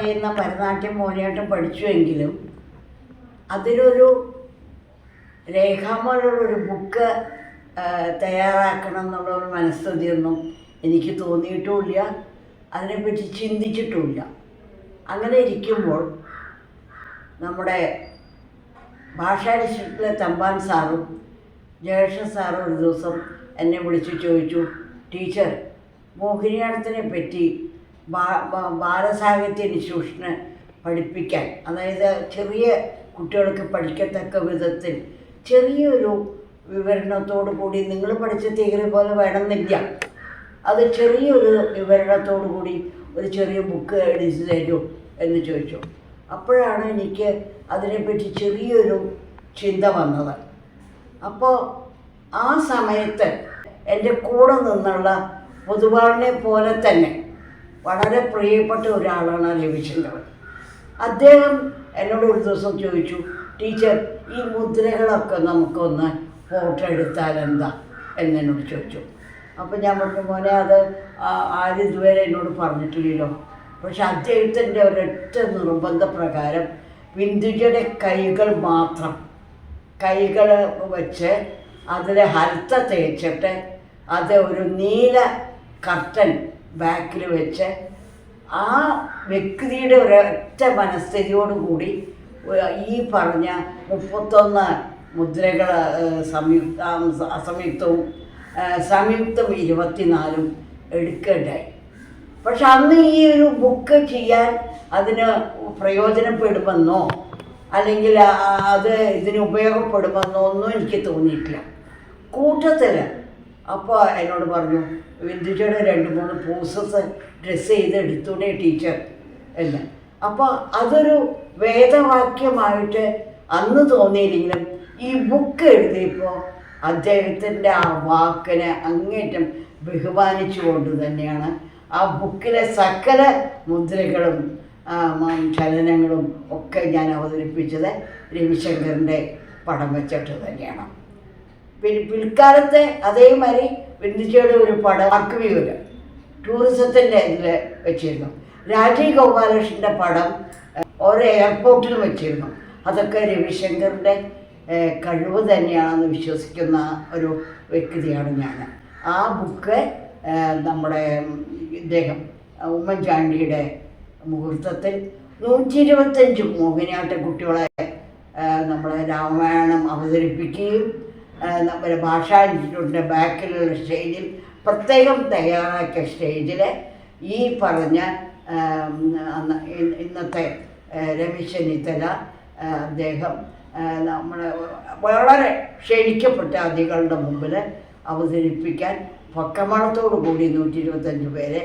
പറയുന്ന ഭരതനാട്യം മോഹിനിയാട്ടം പഠിച്ചുവെങ്കിലും അതിലൊരു രേഖാമൂലമുള്ളൊരു ബുക്ക് തയ്യാറാക്കണം എന്നുള്ളൊരു മനസ്ഥിതിയൊന്നും എനിക്ക് തോന്നിയിട്ടുമില്ല, അതിനെപ്പറ്റി ചിന്തിച്ചിട്ടുമില്ല. അങ്ങനെ ഇരിക്കുമ്പോൾ നമ്മുടെ ഭാഷാ ഇൻസ്റ്റിറ്റ്യൂട്ടിലെ തമ്പാൻ സാറും ജയേഷ് സാറും ഒരു ദിവസം എന്നെ വിളിച്ചു ചോദിച്ചു, ടീച്ചർ മോഹിനിയാട്ടത്തിനെ പറ്റി ബാലസാഹിത്യ ഇൻസ്റ്റിറ്റ്യൂഷന് പഠിപ്പിക്കാൻ, അതായത് ചെറിയ കുട്ടികൾക്ക് പഠിക്കത്തക്ക വിധത്തിൽ ചെറിയൊരു വിവരണത്തോടു കൂടി, നിങ്ങൾ പഠിച്ച തിയറി പോലെ വേണമെന്നില്ല, അത് ചെറിയൊരു വിവരണത്തോടു കൂടി ഒരു ചെറിയ ബുക്ക് എഴുതി തരൂ എന്ന് ചോദിച്ചു. അപ്പോഴാണ് എനിക്ക് അതിനെപ്പറ്റി ചെറിയൊരു ചിന്ത വന്നത്. അപ്പോൾ ആ സമയത്ത് എൻ്റെ കൂടെ നിന്നുള്ള പൊതുവാളിനെ പോലെ തന്നെ വളരെ പ്രിയപ്പെട്ട ഒരാളാണ് രവിശങ്കർ. അദ്ദേഹം എന്നോട് ഒരു ദിവസം ചോദിച്ചു, ടീച്ചർ ഈ മുദ്രകളൊക്കെ നമുക്കൊന്ന് ഫോട്ടോ എടുത്താൽ എന്താ എന്നോട് ചോദിച്ചു. അപ്പോൾ ഞാൻ പറഞ്ഞു, മോനെ അത് ആരും ഇതുവരെ എന്നോട് പറഞ്ഞിട്ടില്ലല്ലോ. പക്ഷെ അദ്ദേഹത്തിൻ്റെ ഒരൊറ്റ നിർബന്ധപ്രകാരം ബിന്ദുജയുടെ കൈകൾ മാത്രം, കൈകൾ വെച്ച് അതിൽ ഹൽത്ത തേച്ചിട്ട് അത് ഒരു നീല കർട്ടൻ ബാക്കിൽ വെച്ച് ആ വ്യക്തിയുടെ ഒരൊറ്റ മനസ്ഥിതിയോടുകൂടി ഈ പറഞ്ഞ 31 മുദ്രകൾ അസംയുക്തവും സംയുക്തം 24 എടുക്കേണ്ടായി. പക്ഷെ അന്ന് ഈ ഒരു ബുക്ക് ചെയ്യാൻ അതിന് പ്രയോജനപ്പെടുമെന്നോ അല്ലെങ്കിൽ അത് ഇതിന് ഉപയോഗപ്പെടുമെന്നോ ഒന്നും എനിക്ക് തോന്നിയിട്ടില്ല. കൂട്ടത്തിൽ അപ്പോൾ എന്നോട് പറഞ്ഞു, ബിന്ദുജയുടെ 2-3 പോസസ് ഡ്രസ്സ് ചെയ്ത് എടുത്തൂടെ ടീച്ചർ എന്ന്. അപ്പോൾ അതൊരു വേദവാക്യമായിട്ട് അന്ന് തോന്നിയില്ലെങ്കിലും ഈ ബുക്ക് എഴുതിയപ്പോൾ അദ്ദേഹത്തിൻ്റെ ആ വാക്കിനെ അങ്ങേറ്റം ബഹുമാനിച്ചുകൊണ്ട് തന്നെയാണ് ആ ബുക്കിലെ സകല മുദ്രകളും ചലനങ്ങളും ഒക്കെ ഞാൻ അവതരിപ്പിച്ചത് രവിശങ്കറിൻ്റെ പടം വെച്ചിട്ട് തന്നെയാണ്. പിൽക്കാലത്തെ അതേമാതിരി ബിന്ദുജയുടെ ഒരു പടം അക്വിയൂര് ടൂറിസത്തിൻ്റെ ഇതിൽ വെച്ചിരുന്നു. രാജീവ് ഗോപാലകൃഷ്ണൻ്റെ പടം ഓരോ എയർപോർട്ടിൽ വെച്ചിരുന്നു. അതൊക്കെ രവിശങ്കറിൻ്റെ കഴിവ് തന്നെയാണെന്ന് വിശ്വസിക്കുന്ന ഒരു വ്യക്തിയാണ് ഞാൻ. ആ ബുക്ക് നമ്മുടെ ഇദ്ദേഹം ഉമ്മൻചാണ്ടിയുടെ മുഹൂർത്തത്തിൽ 125 മോഹിനിയാട്ട കുട്ടികളെ നമ്മളെ രാമായണം അവതരിപ്പിക്കുകയും നമ്മുടെ ഭാഷാ ഇൻസ്റ്റിറ്റ്യൂട്ടിൻ്റെ ബാക്കിലുള്ള സ്റ്റേജിൽ പ്രത്യേകം തയ്യാറാക്കിയ സ്റ്റേജിൽ ഈ പറഞ്ഞ ഇന്നത്തെ രമേശ് ചെന്നിത്തല അദ്ദേഹം നമ്മളെ വളരെ ക്ഷണിക്കപ്പെട്ട അതിഥികളുടെ മുമ്പിൽ അവതരിപ്പിക്കാൻ പക്കമണത്തോടു കൂടി 125 പേരെ,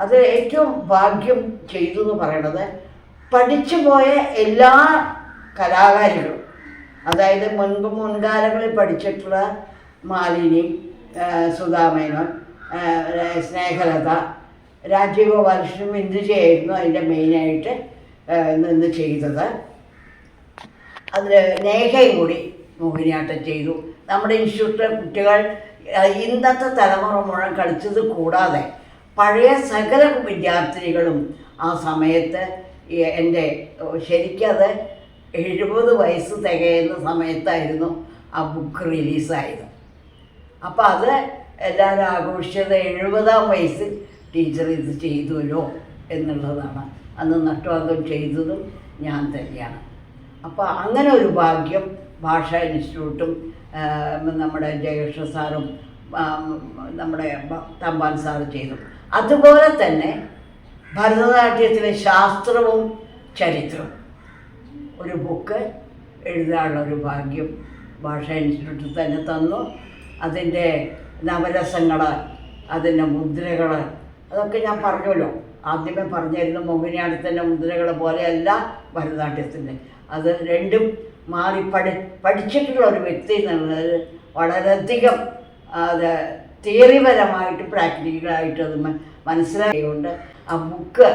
അത് ഏറ്റവും ഭാഗ്യം ചെയ്തു എന്ന് പറയണത് പഠിച്ചു പോയ എല്ലാ കലാകാരികളും, അതായത് മുൻകാലങ്ങളിൽ പഠിച്ചിട്ടുള്ള മാലിനി, സുധാമേനോൻ, സ്നേഹലത, രാജീവ് ഗോപാലകൃഷ്ണൻ, ബിന്ദുജയായിരുന്നു അതിൻ്റെ മെയിനായിട്ട് നിന്ന് ചെയ്തത്. അതിൽ നേഹയും കൂടി മോഹിനിയാട്ടം ചെയ്തു. നമ്മുടെ ഇൻസ്റ്റിറ്റ്യൂട്ടിലെ കുട്ടികൾ ഇന്നത്തെ തലമുറ മുഴുവൻ കളിച്ചത് കൂടാതെ പഴയ സകല വിദ്യാർത്ഥിനികളും ആ സമയത്ത് എൻ്റെ ശരിക്കത് 70 വയസ്സ് തികയുന്ന സമയത്തായിരുന്നു ആ ബുക്ക് റിലീസായത്. അപ്പോൾ അത് എല്ലാവരും ആഘോഷിച്ചത് 70ാം വയസ്സിൽ ടീച്ചർ ഇത് ചെയ്തുവല്ലോ എന്നുള്ളതാണ്. അന്ന് നട്ടുവാദം ചെയ്തതും ഞാൻ തന്നെയാണ്. അപ്പോൾ അങ്ങനെ ഒരു ഭാഗ്യം ഭാഷാ ഇൻസ്റ്റിറ്റ്യൂട്ടും നമ്മുടെ ജയേഷ് സാറും നമ്മുടെ തമ്പാൻ സാറ് ചെയ്തു. അതുപോലെ തന്നെ ഭരതനാട്യത്തിലെ ശാസ്ത്രവും ചരിത്രവും ഒരു ബുക്ക് എഴുതാനുള്ള ഒരു ഭാഗ്യം ഭാഷാ ഇൻസ്റ്റിറ്റ്യൂട്ടിൽ തന്നെ തന്നു. അതിൻ്റെ നവരസങ്ങൾ, അതിൻ്റെ മുദ്രകൾ, അതൊക്കെ ഞാൻ പറഞ്ഞല്ലോ, ആദ്യമേ പറഞ്ഞിരുന്നു. മോഹിനിയാട്ടത്തിൻ്റെ മുദ്രകൾ പോലെയല്ല ഭരതനാട്യത്തിൻ്റെ. അത് രണ്ടും മാറി പഠിച്ചിട്ടുള്ള ഒരു വ്യക്തി എന്നുള്ളത് വളരെയധികം അത് തിയറിപരമായിട്ട് പ്രാക്ടിക്കലായിട്ട് അത് മനസ്സിലായതുകൊണ്ട് ആ ബുക്ക്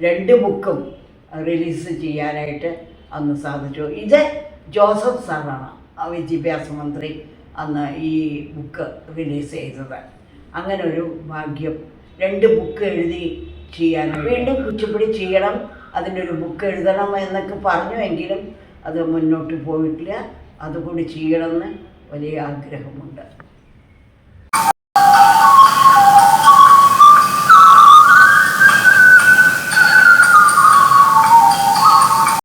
2 ബുക്കും റിലീസ് ചെയ്യാനായിട്ട് അന്ന് സാധിച്ചു. ഇത് ജോസഫ് സാറാണ് വിദ്യാഭ്യാസ മന്ത്രി അന്ന് ഈ ബുക്ക് റിലീസ് ചെയ്തത്. അങ്ങനെ ഒരു ഭാഗ്യം 2 ബുക്ക് എഴുതി ചെയ്യാൻ വീണ്ടും കുച്ചിപ്പുടി ചെയ്യണം, അതിനൊരു ബുക്ക് എഴുതണം എന്നൊക്കെ പറഞ്ഞു. എങ്കിലും അത് മുന്നോട്ട് പോയിട്ടില്ല. അതുകൂടി ചെയ്യണമെന്ന് വലിയ ആഗ്രഹമുണ്ട്.